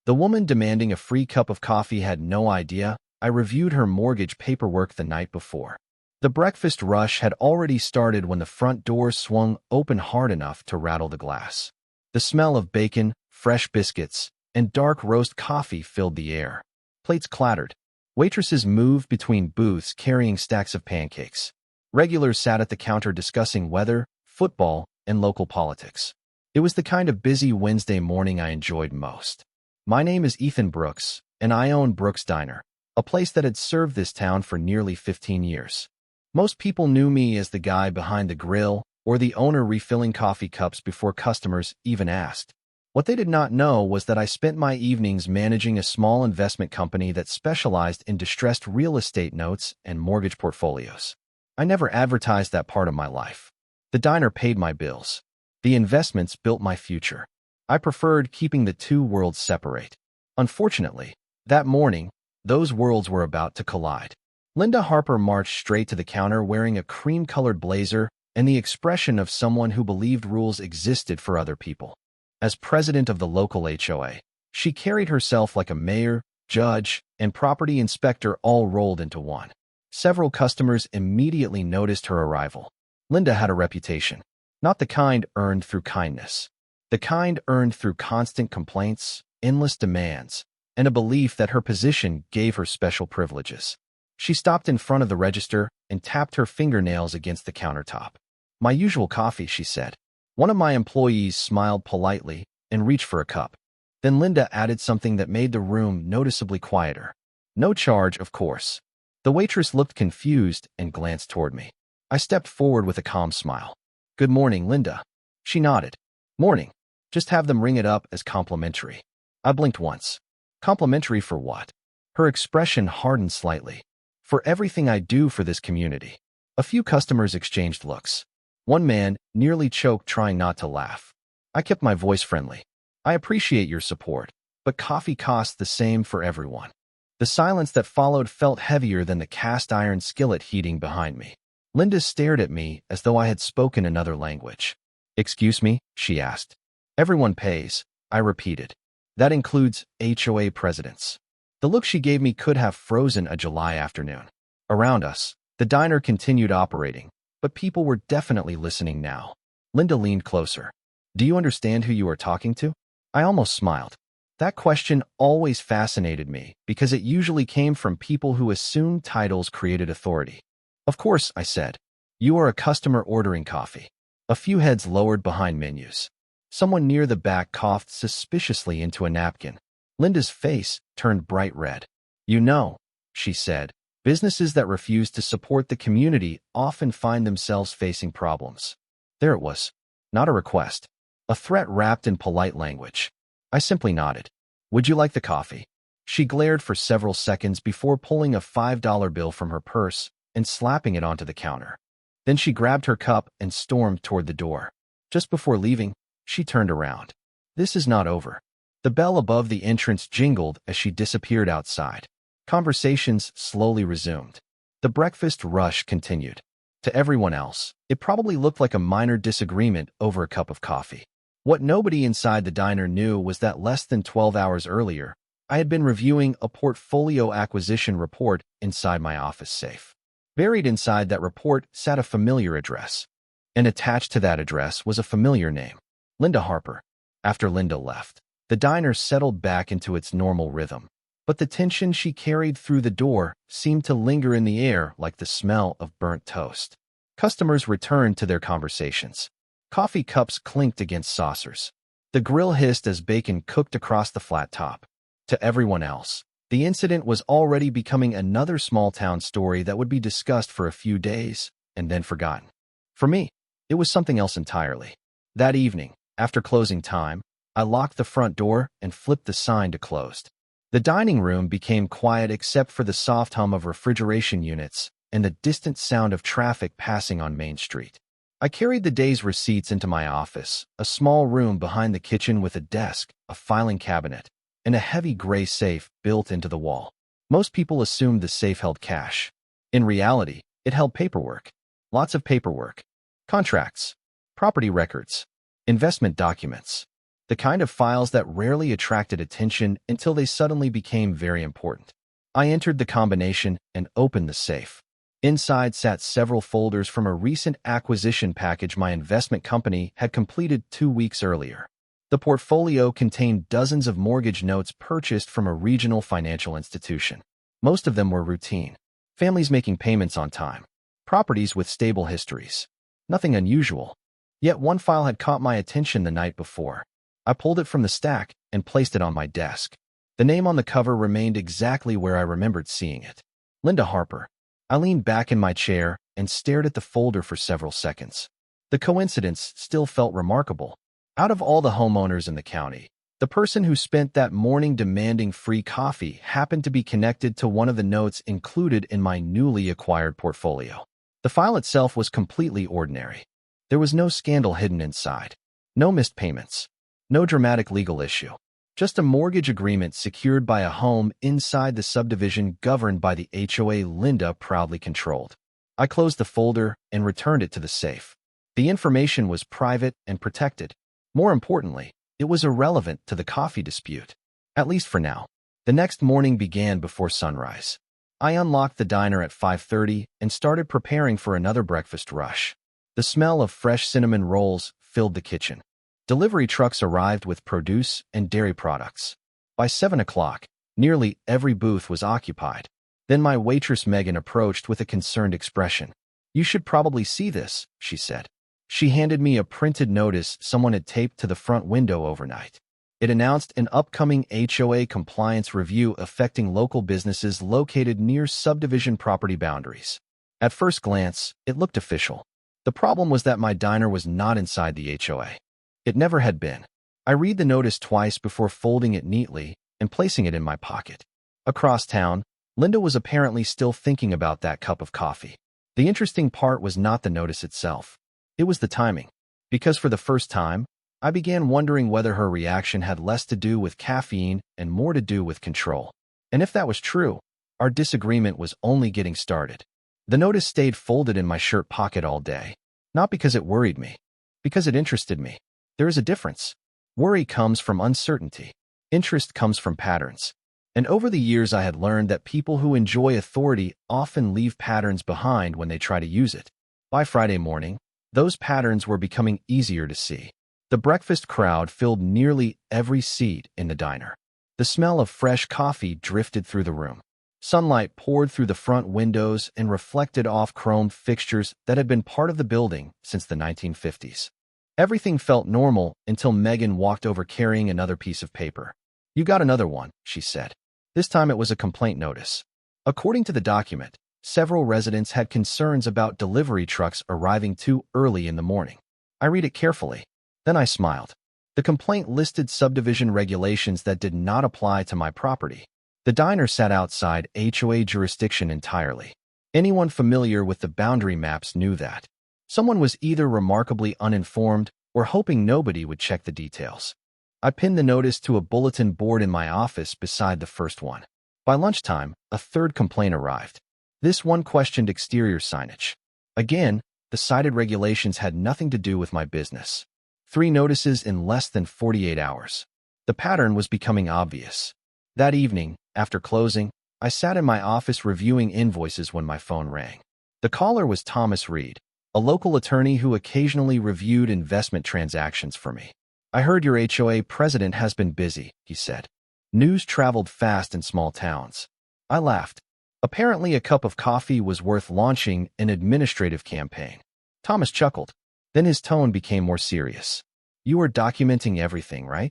The woman demanding a free cup of coffee had no idea I reviewed her mortgage paperwork the night before. The breakfast rush had already started when the front door swung open hard enough to rattle the glass. The smell of bacon, fresh biscuits, and dark roast coffee filled the air. Plates clattered. Waitresses moved between booths carrying stacks of pancakes. Regulars sat at the counter discussing weather, football, and local politics. It was the kind of busy Wednesday morning I enjoyed most. My name is Ethan Brooks, and I own Brooks Diner, a place that had served this town for nearly 15 years. Most people knew me as the guy behind the grill or the owner refilling coffee cups before customers even asked. What they did not know was that I spent my evenings managing a small investment company that specialized in distressed real estate notes and mortgage portfolios. I never advertised that part of my life. The diner paid my bills. The investments built my future. I preferred keeping the two worlds separate. Unfortunately, that morning, those worlds were about to collide. Linda Harper marched straight to the counter wearing a cream-colored blazer and the expression of someone who believed rules existed for other people. As president of the local HOA, she carried herself like a mayor, judge, and property inspector all rolled into one. Several customers immediately noticed her arrival. Linda had a reputation, not the kind earned through kindness. The kind earned through constant complaints, endless demands, and a belief that her position gave her special privileges. She stopped in front of the register and tapped her fingernails against the countertop. "My usual coffee," she said. One of my employees smiled politely and reached for a cup. Then Linda added something that made the room noticeably quieter. "No charge, of course." The waitress looked confused and glanced toward me. I stepped forward with a calm smile. "Good morning, Linda." She nodded. "Morning. Just have them ring it up as complimentary." I blinked once. Complimentary for what? Her expression hardened slightly. "For everything I do for this community." A few customers exchanged looks. One man nearly choked trying not to laugh. I kept my voice friendly. "I appreciate your support, but coffee costs the same for everyone." The silence that followed felt heavier than the cast iron skillet heating behind me. Linda stared at me as though I had spoken another language. "Excuse me?" she asked. "Everyone pays," I repeated. "That includes HOA presidents." The look she gave me could have frozen a July afternoon. Around us, the diner continued operating, but people were definitely listening now. Linda leaned closer. "Do you understand who you are talking to?" I almost smiled. That question always fascinated me because it usually came from people who assumed titles created authority. "Of course," I said. "You are a customer ordering coffee." A few heads lowered behind menus. Someone near the back coughed suspiciously into a napkin. Linda's face turned bright red. "You know," she said, "businesses that refuse to support the community often find themselves facing problems." There it was. Not a request. A threat wrapped in polite language. I simply nodded. "Would you like the coffee?" She glared for several seconds before pulling a $5 bill from her purse and slapping it onto the counter. Then she grabbed her cup and stormed toward the door. Just before leaving, she turned around. "This is not over." The bell above the entrance jingled as she disappeared outside. Conversations slowly resumed. The breakfast rush continued. To everyone else, it probably looked like a minor disagreement over a cup of coffee. What nobody inside the diner knew was that less than 12 hours earlier, I had been reviewing a portfolio acquisition report inside my office safe. Buried inside that report sat a familiar address. And attached to that address was a familiar name, Linda Harper. After Linda left, the diner settled back into its normal rhythm, but the tension she carried through the door seemed to linger in the air like the smell of burnt toast. Customers returned to their conversations. Coffee cups clinked against saucers. The grill hissed as bacon cooked across the flat top. To everyone else, the incident was already becoming another small-town story that would be discussed for a few days and then forgotten. For me, it was something else entirely. That evening, after closing time, I locked the front door and flipped the sign to closed. The dining room became quiet except for the soft hum of refrigeration units and the distant sound of traffic passing on Main Street. I carried the day's receipts into my office, a small room behind the kitchen with a desk, a filing cabinet, and a heavy gray safe built into the wall. Most people assumed the safe held cash. In reality, it held paperwork. Lots of paperwork. Contracts, property records, investment documents. the kind of files that rarely attracted attention until they suddenly became very important. I entered the combination and opened the safe. Inside sat several folders from a recent acquisition package my investment company had completed 2 weeks earlier. The portfolio contained dozens of mortgage notes purchased from a regional financial institution. Most of them were routine. Families making payments on time. Properties with stable histories. Nothing unusual. Yet one file had caught my attention the night before. I pulled it from the stack and placed it on my desk. The name on the cover remained exactly where I remembered seeing it. Linda Harper. I leaned back in my chair and stared at the folder for several seconds. The coincidence still felt remarkable. Out of all the homeowners in the county, the person who spent that morning demanding free coffee happened to be connected to one of the notes included in my newly acquired portfolio. The file itself was completely ordinary. There was no scandal hidden inside. No missed payments. No dramatic legal issue. Just a mortgage agreement secured by a home inside the subdivision governed by the HOA Linda proudly controlled. I closed the folder and returned it to the safe. The information was private and protected. More importantly, it was irrelevant to the coffee dispute. At least for now. The next morning began before sunrise. I unlocked the diner at 5:30 and started preparing for another breakfast rush. The smell of fresh cinnamon rolls filled the kitchen. Delivery trucks arrived with produce and dairy products. By 7 o'clock, nearly every booth was occupied. Then my waitress Megan approached with a concerned expression. "You should probably see this," she said. She handed me a printed notice someone had taped to the front window overnight. It announced an upcoming HOA compliance review affecting local businesses located near subdivision property boundaries. At first glance, it looked official. The problem was that my diner was not inside the HOA. It never had been. I read the notice twice before folding it neatly and placing it in my pocket. Across town, Linda was apparently still thinking about that cup of coffee. The interesting part was not the notice itself. It was the timing. Because for the first time, I began wondering whether her reaction had less to do with caffeine and more to do with control. And if that was true, our disagreement was only getting started. The notice stayed folded in my shirt pocket all day. Not because it worried me. Because it interested me. There is a difference. Worry comes from uncertainty. Interest comes from patterns. And over the years I had learned that people who enjoy authority often leave patterns behind when they try to use it. By Friday morning, those patterns were becoming easier to see. The breakfast crowd filled nearly every seat in the diner. The smell of fresh coffee drifted through the room. Sunlight poured through the front windows and reflected off chrome fixtures that had been part of the building since the 1950s. Everything felt normal until Megan walked over carrying another piece of paper. "You got another one," she said. This time it was a complaint notice. According to the document, several residents had concerns about delivery trucks arriving too early in the morning. I read it carefully. Then I smiled. The complaint listed subdivision regulations that did not apply to my property. The diner sat outside HOA jurisdiction entirely. Anyone familiar with the boundary maps knew that. Someone was either remarkably uninformed or hoping nobody would check the details. I pinned the notice to a bulletin board in my office beside the first one. By lunchtime, a third complaint arrived. This one questioned exterior signage. Again, the cited regulations had nothing to do with my business. 3 notices in less than 48 hours. The pattern was becoming obvious. That evening, after closing, I sat in my office reviewing invoices when my phone rang. The caller was Thomas Reed, a local attorney who occasionally reviewed investment transactions for me. "I heard your HOA president has been busy," he said. News traveled fast in small towns. I laughed. Apparently, a cup of coffee was worth launching an administrative campaign. Thomas chuckled. Then his tone became more serious. "You are documenting everything, right?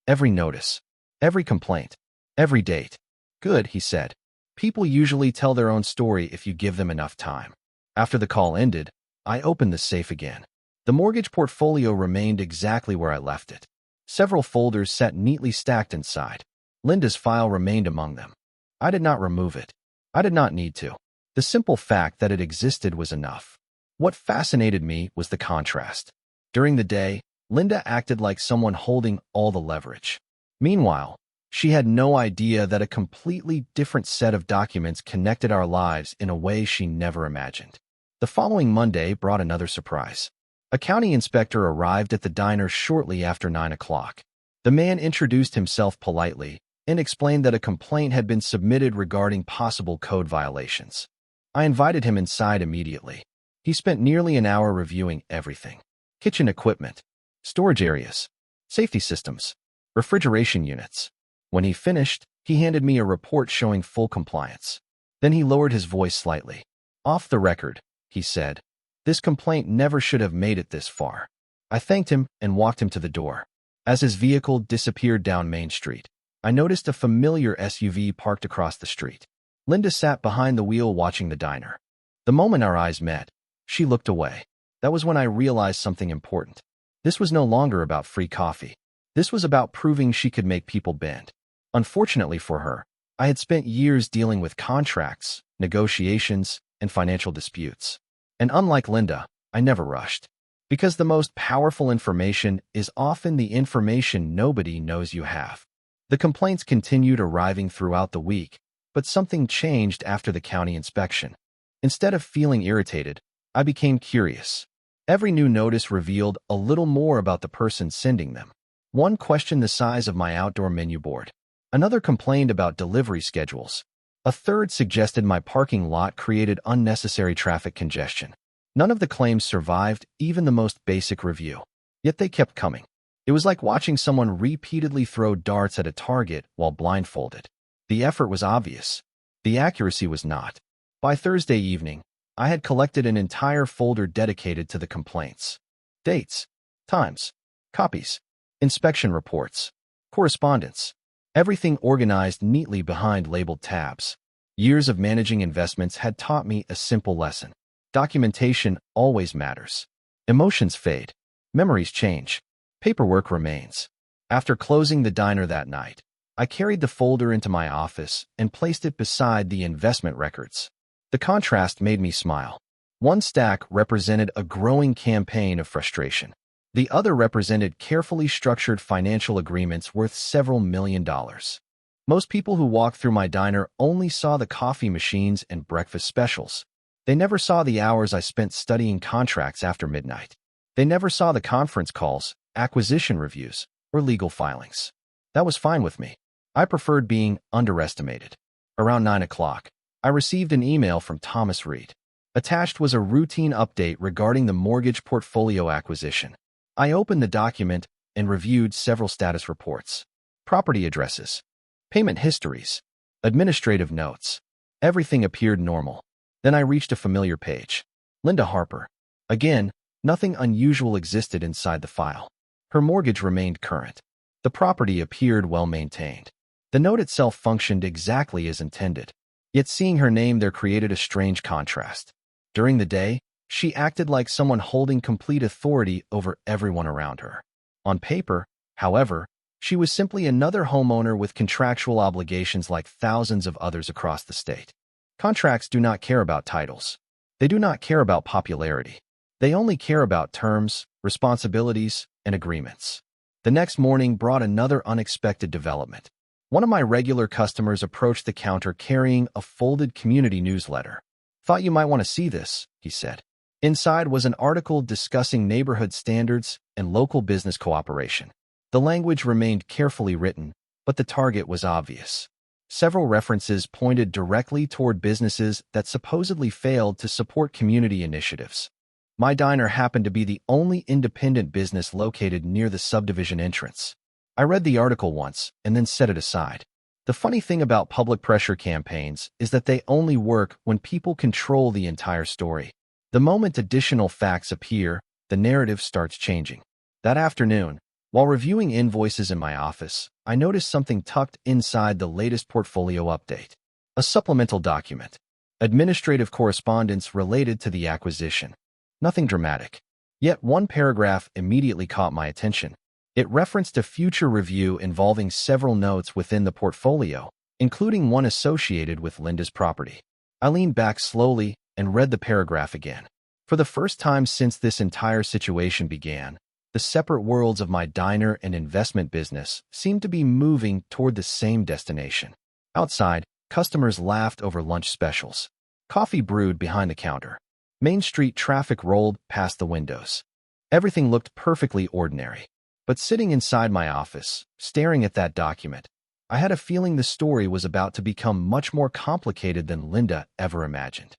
Every notice, every complaint, every date." "Good," he said. "People usually tell their own story if you give them enough time." After the call ended, I opened the safe again. The mortgage portfolio remained exactly where I left it. Several folders sat neatly stacked inside. Linda's file remained among them. I did not remove it. I did not need to. The simple fact that it existed was enough. What fascinated me was the contrast. During the day, Linda acted like someone holding all the leverage. Meanwhile, she had no idea that a completely different set of documents connected our lives in a way she never imagined. The following Monday brought another surprise. A county inspector arrived at the diner shortly after 9 o'clock. The man introduced himself politely and explained that a complaint had been submitted regarding possible code violations. I invited him inside immediately. He spent nearly an hour reviewing everything: kitchen equipment, storage areas, safety systems, refrigeration units. When he finished, he handed me a report showing full compliance. Then he lowered his voice slightly. "Off the record," he said, "this complaint never should have made it this far." I thanked him and walked him to the door. As his vehicle disappeared down Main Street, I noticed a familiar SUV parked across the street. Linda sat behind the wheel watching the diner. The moment our eyes met, she looked away. That was when I realized something important. This was no longer about free coffee. This was about proving she could make people bend. Unfortunately for her, I had spent years dealing with contracts, negotiations, and financial disputes. And unlike Linda, I never rushed. Because the most powerful information is often the information nobody knows you have. The complaints continued arriving throughout the week, but something changed after the county inspection. Instead of feeling irritated, I became curious. Every new notice revealed a little more about the person sending them. One questioned the size of my outdoor menu board. Another complained about delivery schedules. A third suggested my parking lot created unnecessary traffic congestion. None of the claims survived even the most basic review. Yet they kept coming. It was like watching someone repeatedly throw darts at a target while blindfolded. The effort was obvious. The accuracy was not. By Thursday evening, I had collected an entire folder dedicated to the complaints. Dates, times, copies, inspection reports, correspondence. Everything organized neatly behind labeled tabs. Years of managing investments had taught me a simple lesson. Documentation always matters. Emotions fade. Memories change. Paperwork remains. After closing the diner that night, I carried the folder into my office and placed it beside the investment records. The contrast made me smile. One stack represented a growing campaign of frustration. The other represented carefully structured financial agreements worth several $1,000,000. Most people who walked through my diner only saw the coffee machines and breakfast specials. They never saw the hours I spent studying contracts after midnight. They never saw the conference calls, acquisition reviews, or legal filings. That was fine with me. I preferred being underestimated. Around 9 o'clock, I received an email from Thomas Reed. Attached was a routine update regarding the mortgage portfolio acquisition. I opened the document and reviewed several status reports, property addresses, payment histories, administrative notes. Everything appeared normal. Then I reached a familiar page. Linda Harper. Again, nothing unusual existed inside the file. Her mortgage remained current. The property appeared well maintained. The note itself functioned exactly as intended. Yet seeing her name there created a strange contrast. During the day, she acted like someone holding complete authority over everyone around her. On paper, however, she was simply another homeowner with contractual obligations like thousands of others across the state. Contracts do not care about titles. They do not care about popularity. They only care about terms, responsibilities, and agreements. The next morning brought another unexpected development. One of my regular customers approached the counter carrying a folded community newsletter. "Thought you might want to see this," he said. Inside was an article discussing neighborhood standards and local business cooperation. The language remained carefully written, but the target was obvious. Several references pointed directly toward businesses that supposedly failed to support community initiatives. My diner happened to be the only independent business located near the subdivision entrance. I read the article once and then set it aside. The funny thing about public pressure campaigns is that they only work when people control the entire story. The moment additional facts appear, the narrative starts changing. That afternoon, while reviewing invoices in my office, I noticed something tucked inside the latest portfolio update. A supplemental document. Administrative correspondence related to the acquisition. Nothing dramatic. Yet one paragraph immediately caught my attention. It referenced a future review involving several notes within the portfolio, including one associated with Linda's property. I leaned back slowly and read the paragraph again. For the first time since this entire situation began, the separate worlds of my diner and investment business seemed to be moving toward the same destination. Outside, customers laughed over lunch specials. Coffee brewed behind the counter. Main Street traffic rolled past the windows. Everything looked perfectly ordinary. But sitting inside my office, staring at that document, I had a feeling the story was about to become much more complicated than Linda ever imagined.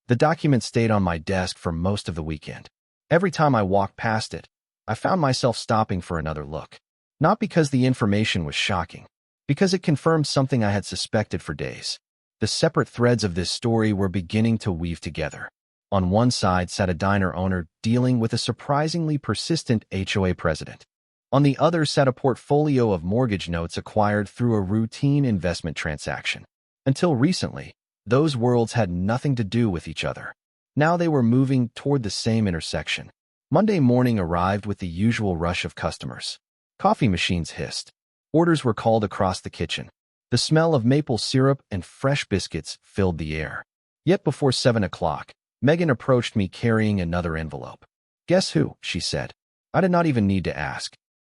The document stayed on my desk for most of the weekend. Every time I walked past it, I found myself stopping for another look. Not because the information was shocking, because it confirmed something I had suspected for days. The separate threads of this story were beginning to weave together. On one side sat a diner owner dealing with a surprisingly persistent HOA president. On the other sat a portfolio of mortgage notes acquired through a routine investment transaction. Until recently, those worlds had nothing to do with each other. Now they were moving toward the same intersection. Monday morning arrived with the usual rush of customers. Coffee machines hissed. Orders were called across the kitchen. The smell of maple syrup and fresh biscuits filled the air. Yet before 7 o'clock, Megan approached me carrying another envelope. "Guess who?" she said. I did not even need to ask.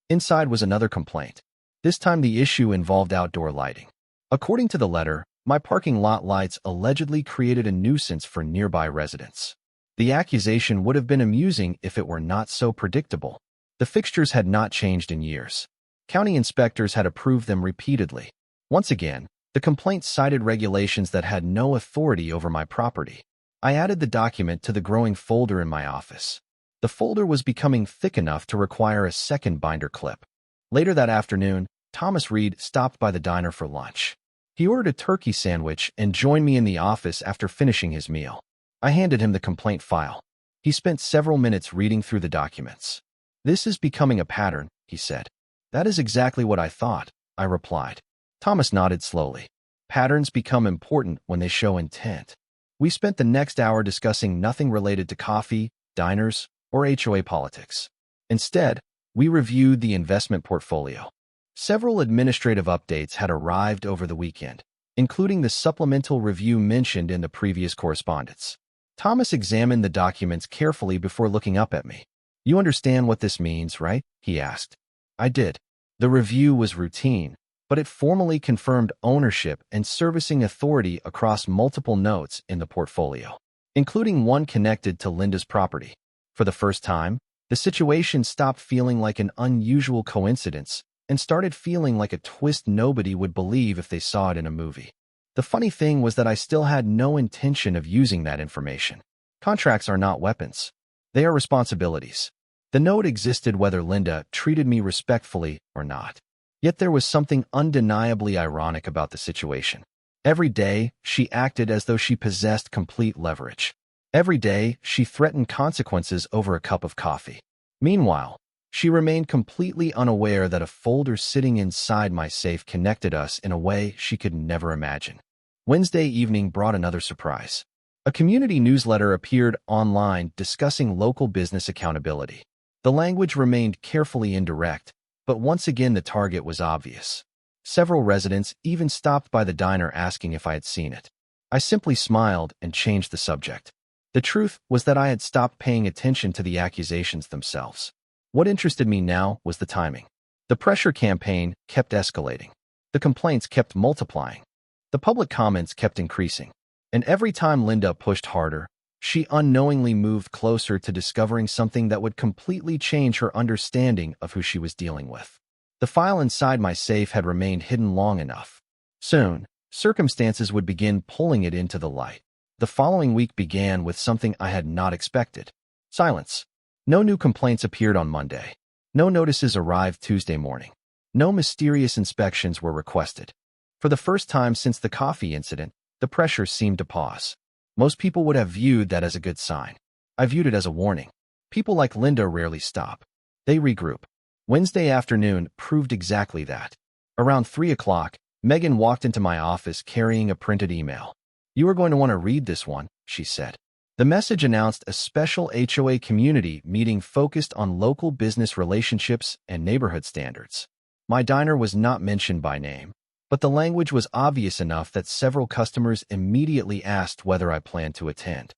Inside was another complaint. This time the issue involved outdoor lighting. According to the letter, my parking lot lights allegedly created a nuisance for nearby residents. The accusation would have been amusing if it were not so predictable. The fixtures had not changed in years. County inspectors had approved them repeatedly. Once again, the complaint cited regulations that had no authority over my property. I added the document to the growing folder in my office. The folder was becoming thick enough to require a second binder clip. Later that afternoon, Thomas Reed stopped by the diner for lunch. He ordered a turkey sandwich and joined me in the office after finishing his meal. I handed him the complaint file. He spent several minutes reading through the documents. "This is becoming a pattern," he said. "That is exactly what I thought," I replied. Thomas nodded slowly. Patterns become important when they show intent. We spent the next hour discussing nothing related to coffee, diners, or HOA politics. Instead, we reviewed the investment portfolio. Several administrative updates had arrived over the weekend, including the supplemental review mentioned in the previous correspondence. Thomas examined the documents carefully before looking up at me. "You understand what this means, right?" he asked. I did. The review was routine, but it formally confirmed ownership and servicing authority across multiple notes in the portfolio, including one connected to Linda's property. For the first time, the situation stopped feeling like an unusual coincidence and started feeling like a twist nobody would believe if they saw it in a movie. The funny thing was that I still had no intention of using that information. Contracts are not weapons. They are responsibilities. The note existed whether Linda treated me respectfully or not. Yet there was something undeniably ironic about the situation. Every day, she acted as though she possessed complete leverage. Every day, she threatened consequences over a cup of coffee. Meanwhile, she remained completely unaware that a folder sitting inside my safe connected us in a way she could never imagine. Wednesday evening brought another surprise. A community newsletter appeared online discussing local business accountability. The language remained carefully indirect, but once again the target was obvious. Several residents even stopped by the diner asking if I had seen it. I simply smiled and changed the subject. The truth was that I had stopped paying attention to the accusations themselves. What interested me now was the timing. The pressure campaign kept escalating. The complaints kept multiplying. The public comments kept increasing. And every time Linda pushed harder, she unknowingly moved closer to discovering something that would completely change her understanding of who she was dealing with. The file inside my safe had remained hidden long enough. Soon, circumstances would begin pulling it into the light. The following week began with something I had not expected. Silence. No new complaints appeared on Monday. No notices arrived Tuesday morning. No mysterious inspections were requested. For the first time since the coffee incident, the pressure seemed to pause. Most people would have viewed that as a good sign. I viewed it as a warning. People like Linda rarely stop. They regroup. Wednesday afternoon proved exactly that. Around 3 o'clock, Megan walked into my office carrying a printed email. "You are going to want to read this one," she said. The message announced a special HOA community meeting focused on local business relationships and neighborhood standards. My diner was not mentioned by name, but the language was obvious enough that several customers immediately asked whether I planned to attend.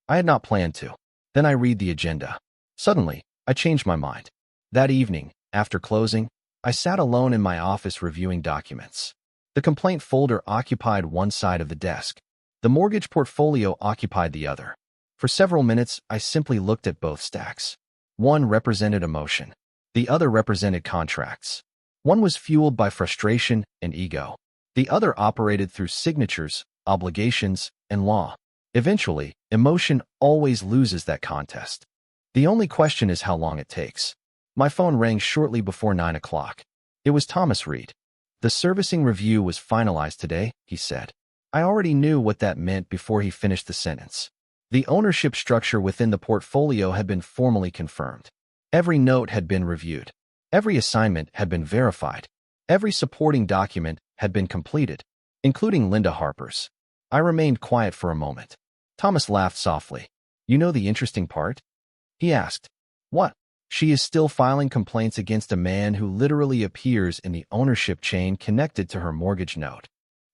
I had not planned to. Then I read the agenda. Suddenly, I changed my mind. That evening, after closing, I sat alone in my office reviewing documents. The complaint folder occupied one side of the desk. The mortgage portfolio occupied the other. For several minutes, I simply looked at both stacks. One represented emotion. The other represented contracts. One was fueled by frustration and ego. The other operated through signatures, obligations, and law. Eventually, emotion always loses that contest. The only question is how long it takes. My phone rang shortly before 9 o'clock. It was Thomas Reed. The servicing review was finalized today, he said. I already knew what that meant before he finished the sentence. The ownership structure within the portfolio had been formally confirmed. Every note had been reviewed. Every assignment had been verified. Every supporting document had been completed, including Linda Harper's. I remained quiet for a moment. Thomas laughed softly. You know the interesting part? He asked. What? She is still filing complaints against a man who literally appears in the ownership chain connected to her mortgage note.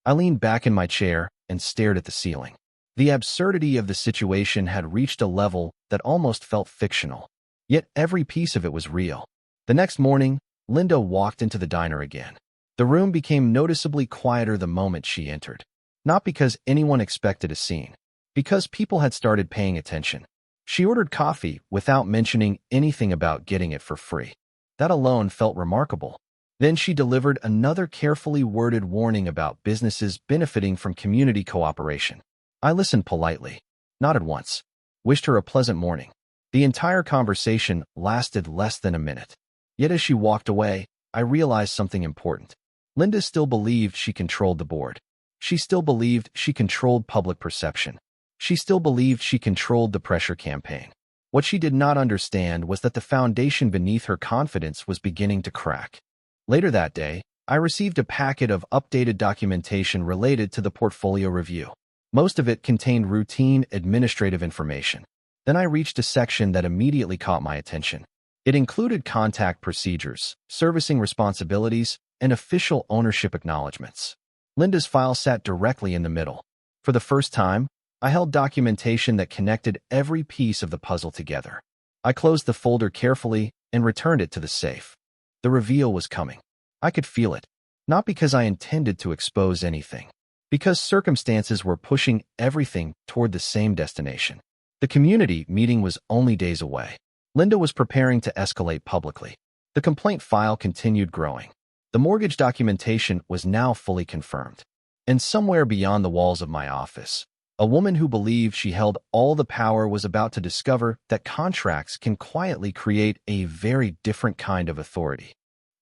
I leaned back in my chair and stared at the ceiling. The absurdity of the situation had reached a level that almost felt fictional. Yet every piece of it was real. The next morning, Linda walked into the diner again. The room became noticeably quieter the moment she entered. Not because anyone expected a scene, because people had started paying attention. She ordered coffee without mentioning anything about getting it for free. That alone felt remarkable. Then she delivered another carefully worded warning about businesses benefiting from community cooperation. I listened politely, nodded once, wished her a pleasant morning. The entire conversation lasted less than a minute. Yet as she walked away, I realized something important. Linda still believed she controlled the board. She still believed she controlled public perception. She still believed she controlled the pressure campaign. What she did not understand was that the foundation beneath her confidence was beginning to crack. Later that day, I received a packet of updated documentation related to the portfolio review. Most of it contained routine administrative information. Then I reached a section that immediately caught my attention. It included contact procedures, servicing responsibilities, and official ownership acknowledgments. Linda's file sat directly in the middle. For the first time, I held documentation that connected every piece of the puzzle together. I closed the folder carefully and returned it to the safe. The reveal was coming. I could feel it. Not because I intended to expose anything. Because circumstances were pushing everything toward the same destination. The community meeting was only days away. Linda was preparing to escalate publicly. The complaint file continued growing. The mortgage documentation was now fully confirmed. And somewhere beyond the walls of my office, a woman who believed she held all the power was about to discover that contracts can quietly create a very different kind of authority.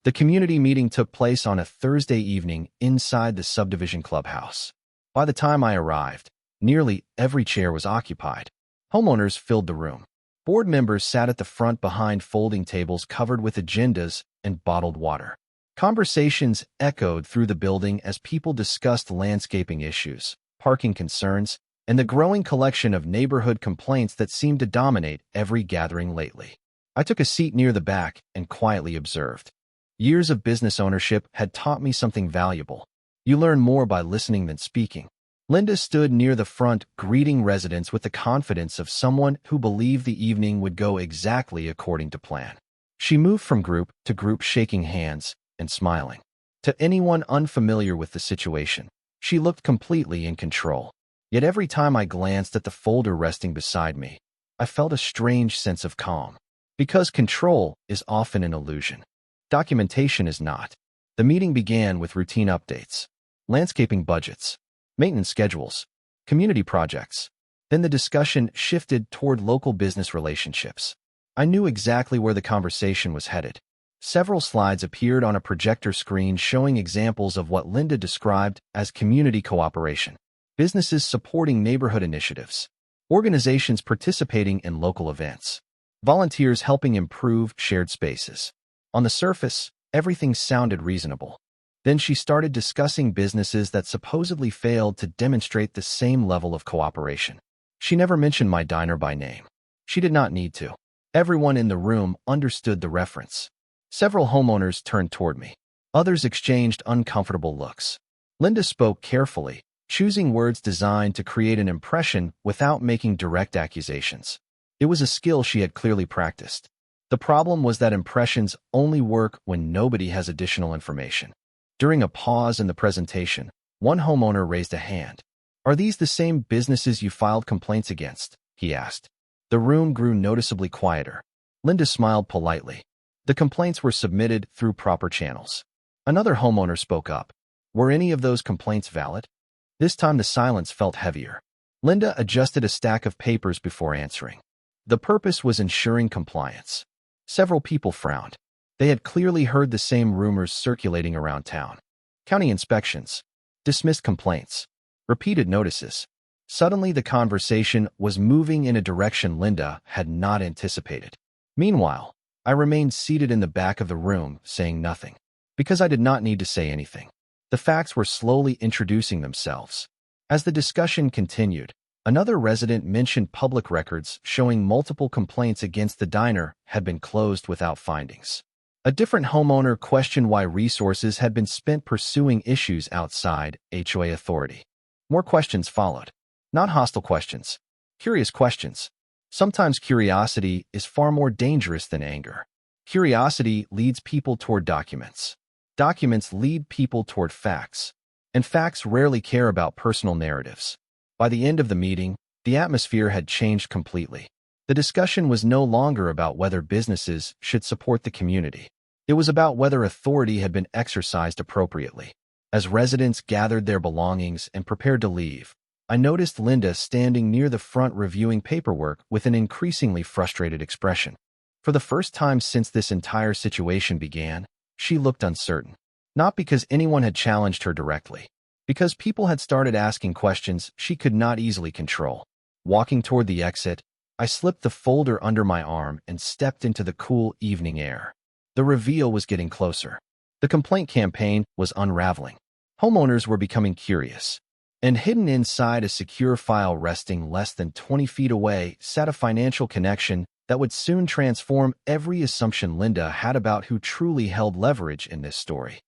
The community meeting took place on a Thursday evening inside the subdivision clubhouse. By the time I arrived, nearly every chair was occupied. Homeowners filled the room. Board members sat at the front behind folding tables covered with agendas and bottled water. Conversations echoed through the building as people discussed landscaping issues, parking concerns, and the growing collection of neighborhood complaints that seemed to dominate every gathering lately. I took a seat near the back and quietly observed. Years of business ownership had taught me something valuable. You learn more by listening than speaking. Linda stood near the front, greeting residents with the confidence of someone who believed the evening would go exactly according to plan. She moved from group to group, shaking hands and smiling. To anyone unfamiliar with the situation, she looked completely in control. Yet every time I glanced at the folder resting beside me, I felt a strange sense of calm. Because control is often an illusion. Documentation is not. The meeting began with routine updates, landscaping budgets, maintenance schedules, community projects. Then the discussion shifted toward local business relationships. I knew exactly where the conversation was headed. Several slides appeared on a projector screen showing examples of what Linda described as community cooperation. Businesses supporting neighborhood initiatives, organizations participating in local events, volunteers helping improve shared spaces. On the surface, everything sounded reasonable. Then she started discussing businesses that supposedly failed to demonstrate the same level of cooperation. She never mentioned my diner by name. She did not need to. Everyone in the room understood the reference. Several homeowners turned toward me. Others exchanged uncomfortable looks. Linda spoke carefully, choosing words designed to create an impression without making direct accusations. It was a skill she had clearly practiced. The problem was that impressions only work when nobody has additional information. During a pause in the presentation, one homeowner raised a hand. "Are these the same businesses you filed complaints against?" he asked. The room grew noticeably quieter. Linda smiled politely. The complaints were submitted through proper channels. Another homeowner spoke up. Were any of those complaints valid? This time the silence felt heavier. Linda adjusted a stack of papers before answering. The purpose was ensuring compliance. Several people frowned. They had clearly heard the same rumors circulating around town. County inspections, dismissed complaints, repeated notices. Suddenly the conversation was moving in a direction Linda had not anticipated. Meanwhile, I remained seated in the back of the room, saying nothing. Because I did not need to say anything. The facts were slowly introducing themselves. As the discussion continued, another resident mentioned public records showing multiple complaints against the diner had been closed without findings. A different homeowner questioned why resources had been spent pursuing issues outside HOA authority. More questions followed. Not hostile questions. Curious questions. Sometimes curiosity is far more dangerous than anger. Curiosity leads people toward documents. Documents lead people toward facts. And facts rarely care about personal narratives. By the end of the meeting, the atmosphere had changed completely. The discussion was no longer about whether businesses should support the community. It was about whether authority had been exercised appropriately. As residents gathered their belongings and prepared to leave, I noticed Linda standing near the front reviewing paperwork with an increasingly frustrated expression. For the first time since this entire situation began, she looked uncertain. Not because anyone had challenged her directly, because people had started asking questions she could not easily control. Walking toward the exit, I slipped the folder under my arm and stepped into the cool evening air. The reveal was getting closer. The complaint campaign was unraveling. Homeowners were becoming curious. And hidden inside a secure file resting less than 20 feet away sat a financial connection that would soon transform every assumption Linda had about who truly held leverage in this story.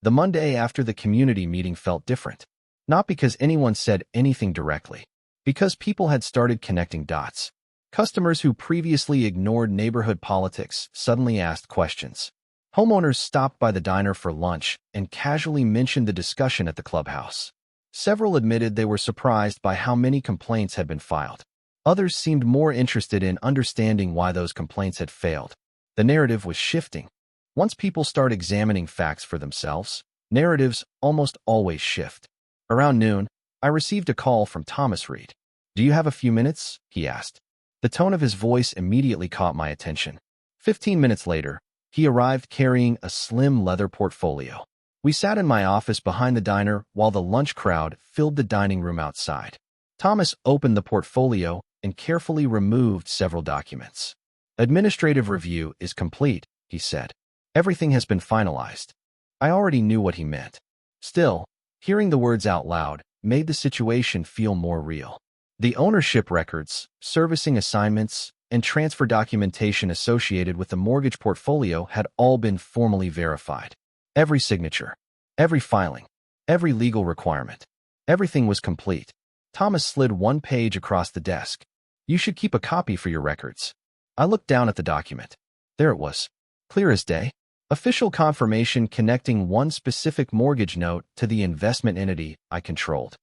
The Monday after the community meeting felt different. Not because anyone said anything directly. Because people had started connecting dots. Customers who previously ignored neighborhood politics suddenly asked questions. Homeowners stopped by the diner for lunch and casually mentioned the discussion at the clubhouse. Several admitted they were surprised by how many complaints had been filed. Others seemed more interested in understanding why those complaints had failed. The narrative was shifting. Once people start examining facts for themselves, narratives almost always shift. Around noon, I received a call from Thomas Reed. "Do you have a few minutes?" he asked. The tone of his voice immediately caught my attention. 15 minutes later, he arrived carrying a slim leather portfolio. We sat in my office behind the diner while the lunch crowd filled the dining room outside. Thomas opened the portfolio and carefully removed several documents. "Administrative review is complete," he said. "Everything has been finalized." I already knew what he meant. Still, hearing the words out loud made the situation feel more real. The ownership records, servicing assignments, and transfer documentation associated with the mortgage portfolio had all been formally verified. Every signature, every filing, every legal requirement, everything was complete. Thomas slid one page across the desk. "You should keep a copy for your records." I looked down at the document. There it was, clear as day. Official confirmation connecting one specific mortgage note to the investment entity I controlled.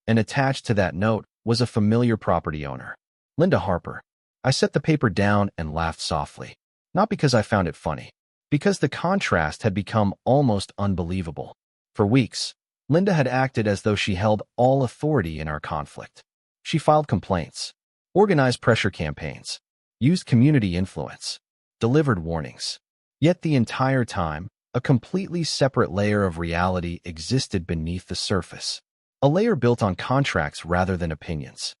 And attached to that note was a familiar property owner, Linda Harper. I set the paper down and laughed softly. Not because I found it funny. Because the contrast had become almost unbelievable. For weeks, Linda had acted as though she held all authority in our conflict. She filed complaints, organized pressure campaigns, used community influence, delivered warnings. Yet the entire time, a completely separate layer of reality existed beneath the surface. A layer built on contracts rather than opinions,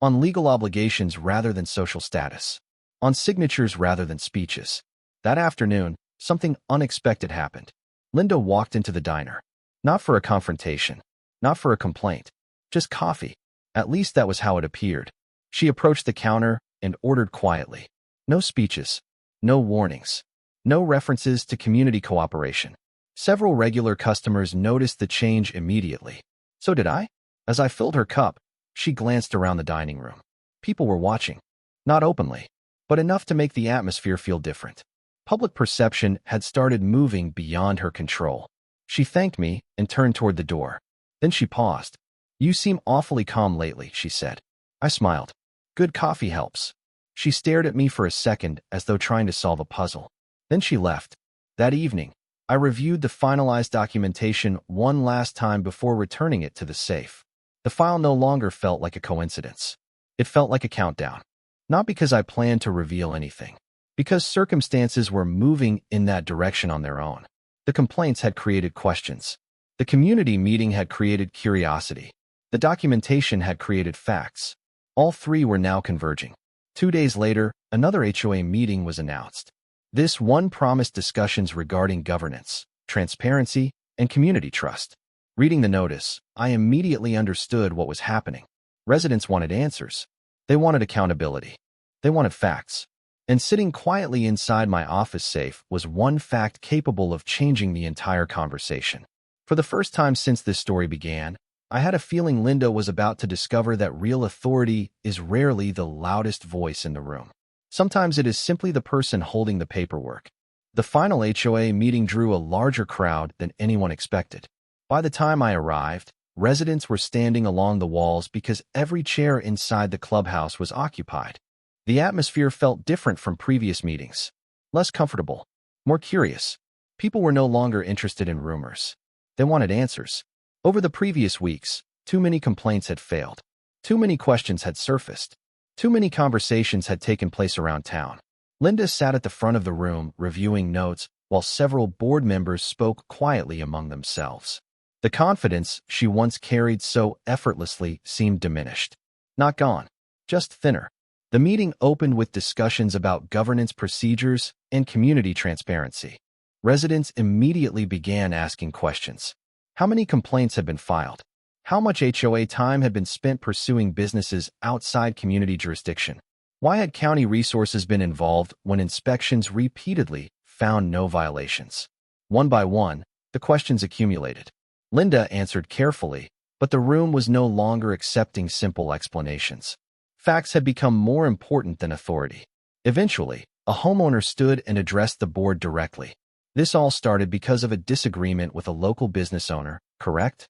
on legal obligations rather than social status, on signatures rather than speeches. That afternoon, something unexpected happened. Linda walked into the diner. Not for a confrontation, not for a complaint, just coffee. At least that was how it appeared. She approached the counter and ordered quietly. No speeches, no warnings, no references to community cooperation. Several regular customers noticed the change immediately. So did I. As I filled her cup, she glanced around the dining room. People were watching. Not openly, but enough to make the atmosphere feel different. Public perception had started moving beyond her control. She thanked me and turned toward the door. Then she paused. "You seem awfully calm lately," she said. I smiled. "Good coffee helps." She stared at me for a second as though trying to solve a puzzle. Then she left. That evening, I reviewed the finalized documentation one last time before returning it to the safe. The file no longer felt like a coincidence. It felt like a countdown. Not because I planned to reveal anything, because circumstances were moving in that direction on their own. The complaints had created questions. The community meeting had created curiosity. The documentation had created facts. All three were now converging. 2 days later, another HOA meeting was announced. This one promised discussions regarding governance, transparency, and community trust. Reading the notice, I immediately understood what was happening. Residents wanted answers. They wanted accountability. They wanted facts. And sitting quietly inside my office safe was one fact capable of changing the entire conversation. For the first time since this story began, I had a feeling Linda was about to discover that real authority is rarely the loudest voice in the room. Sometimes it is simply the person holding the paperwork. The final HOA meeting drew a larger crowd than anyone expected. By the time I arrived, residents were standing along the walls because every chair inside the clubhouse was occupied. The atmosphere felt different from previous meetings. Less comfortable, more curious. People were no longer interested in rumors. They wanted answers. Over the previous weeks, too many complaints had failed. Too many questions had surfaced. Too many conversations had taken place around town. Linda sat at the front of the room reviewing notes while several board members spoke quietly among themselves. The confidence she once carried so effortlessly seemed diminished. Not gone, just thinner. The meeting opened with discussions about governance procedures and community transparency. Residents immediately began asking questions. How many complaints had been filed? How much HOA time had been spent pursuing businesses outside community jurisdiction? Why had county resources been involved when inspections repeatedly found no violations? One by one, the questions accumulated. Linda answered carefully, but the room was no longer accepting simple explanations. Facts had become more important than authority. Eventually, a homeowner stood and addressed the board directly. This all started because of a disagreement with a local business owner, correct?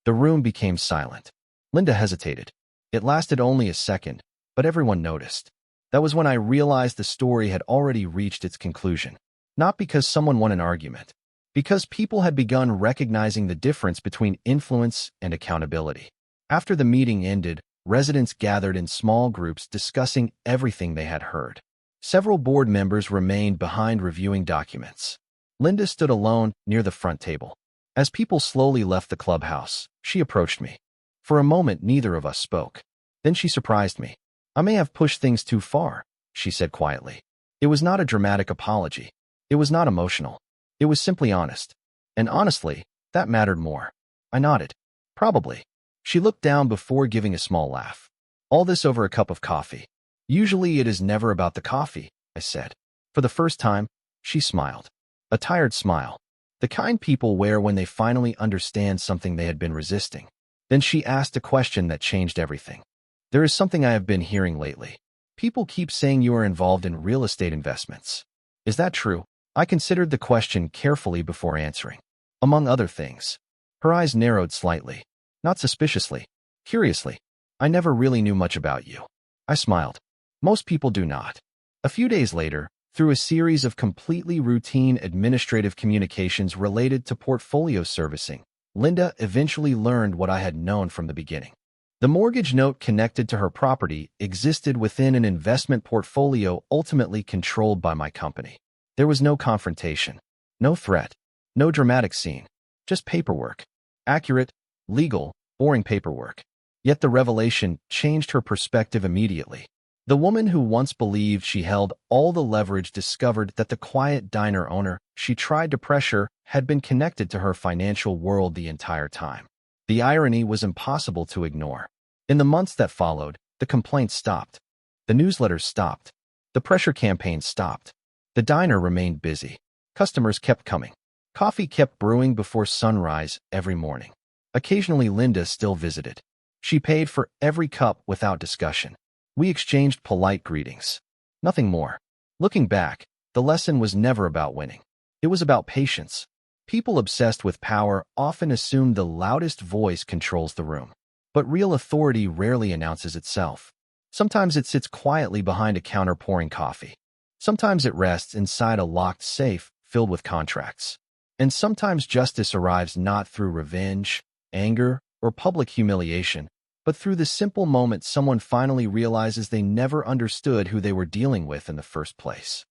The room became silent. Linda hesitated. It lasted only a second, but everyone noticed. That was when I realized the story had already reached its conclusion. Not because someone won an argument, because people had begun recognizing the difference between influence and accountability. After the meeting ended, residents gathered in small groups discussing everything they had heard. Several board members remained behind reviewing documents. Linda stood alone near the front table. As people slowly left the clubhouse, she approached me. For a moment, neither of us spoke. Then she surprised me. I may have pushed things too far, she said quietly. It was not a dramatic apology. It was not emotional. It was simply honest. And honestly, that mattered more. I nodded. Probably. She looked down before giving a small laugh. All this over a cup of coffee. Usually it is never about the coffee, I said. For the first time, she smiled. A tired smile. The kind people wear when they finally understand something they had been resisting. Then she asked a question that changed everything. There is something I have been hearing lately. People keep saying you are involved in real estate investments. Is that true? I considered the question carefully before answering. Among other things. Her eyes narrowed slightly. Not suspiciously. Curiously. I never really knew much about you. I smiled. Most people do not. A few days later, through a series of completely routine administrative communications related to portfolio servicing, Linda eventually learned what I had known from the beginning. The mortgage note connected to her property existed within an investment portfolio ultimately controlled by my company. There was no confrontation, no threat, no dramatic scene, just paperwork. Accurate, legal, boring paperwork. Yet the revelation changed her perspective immediately. The woman who once believed she held all the leverage discovered that the quiet diner owner she tried to pressure had been connected to her financial world the entire time. The irony was impossible to ignore. In the months that followed, the complaints stopped. The newsletters stopped. The pressure campaign stopped. The diner remained busy. Customers kept coming. Coffee kept brewing before sunrise every morning. Occasionally, Linda still visited. She paid for every cup without discussion. We exchanged polite greetings. Nothing more. Looking back, the lesson was never about winning. It was about patience. People obsessed with power often assume the loudest voice controls the room. But real authority rarely announces itself. Sometimes it sits quietly behind a counter pouring coffee. Sometimes it rests inside a locked safe filled with contracts. And sometimes justice arrives not through revenge, anger, or public humiliation, but through the simple moment someone finally realizes they never understood who they were dealing with in the first place.